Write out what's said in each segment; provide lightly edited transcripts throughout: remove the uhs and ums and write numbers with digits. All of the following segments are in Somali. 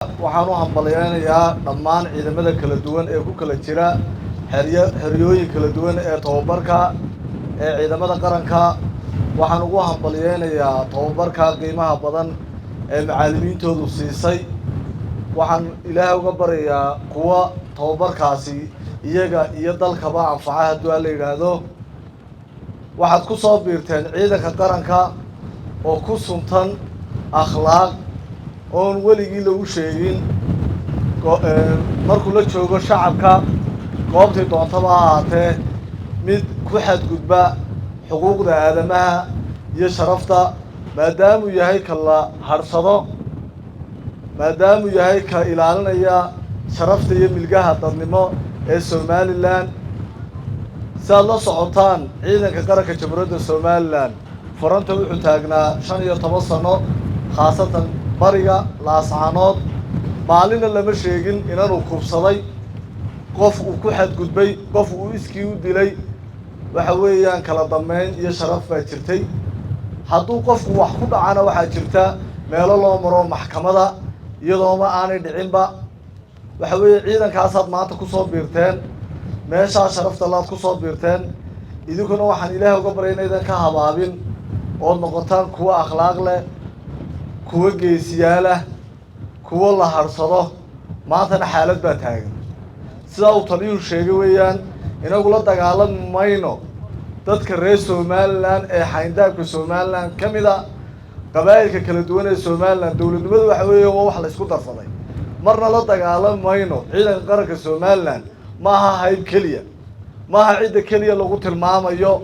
waxaan u hambaleynayaa dhammaan ciidamada kala duwan ee ku kala jira xeryooyin kala duwan ee tababarka ee ciidamada qaranka. waxaan ugu hambaleynayaa tababarka qiimaha badan ee macallimiintoodu siisay. waxaan ilaahay uga baryayaa kuwa tababarkaasi iyaga iyo dalkaba anfaca haddii la yiraahdo. waxaad ku soo biirteen ciidanka qaranka oo ku suntan akhlaaq oon weligii lagu sheegin markuu la joogo shacabka goobtii doontaba ha ahaatee mid ku xadgudba xuquuqda aadamaha iyo sharafta maadaamuu yahay ka la harsado, maadaamuu yahay ka ilaalinaya sharafta iyo milgaha dadnimo ee Somaliland. si aad la socotaan ciidanka qaranka jamhuuriyadda Somaliland furanta wuxuu taagnaa 15 sano khaasatan bariga laascaanood. maalina lama sheegin inuu kubsaday qof uu ku xadgudbay, qof uu iskii u dilay. waxa weeyaan kala dambeyn iyo sharaf baa jirtay. hadduu qofku wax ku dhacana waxaa jirta meelo loo maro maxkamada iyadoo ma aanay dhicinba. waxa weeye ciidankaasaad maanta ku soo biirteen, meeshaa sharafta laad ku soo biirteen. idinkuna waxaan ilaahay uga baryaynaa inaydan ka habaabin oo noqotaan kuwa akhlaaq leh, kuwa geesiyaal ah, kuwa la harsado. maantana xaalad baa taagan sidaa uu taliyuhu sheegay weeyaan. inagu la dagaalami mayno dadka reer Somaliland ee xayndaabka Somaliland ka mid ah qabaa'ilka kala duwan ee Somaliland. dowladnimadu waxa weeye waa wax la isku darsaday. marna la dagaalami mayno ciidanka qaranka Somaliland maaha hayb keliya, maaha cidda keliya lagu tilmaamayo.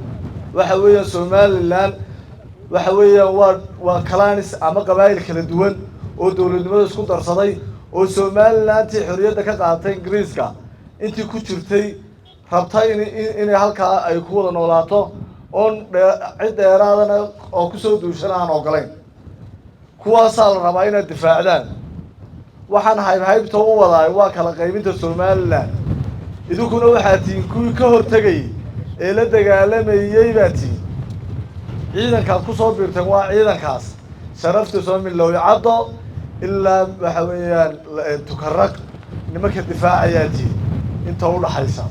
waxa weeyaan Somaliland waxa weeyaan waa clans ama qabaa'il kala duwan oo dowladnimada isku darsaday oo Somaliland tii xorriyadda ka qaadatay Ingiriiska intii ku jirtay rabtay inay halkaa ay ku wada noolaato oon cid dheeraadana oo ku soo duushan aan ogolayn. kuwaasaa la rabaa inaad difaacdaan. waxaan haybta u wadaay waa kala qaybinta Somaliland. idinkuna waxaa tihiin kuwii ka hortegay ee la dagaalamayay baa tihiin. ciidankaad ku soo biirteen waa ciidankaas sharafta soo milowcado ilaa waxa weeyaan tukaraq nimanka difaacayaa tihiin inta u dhaxaysa.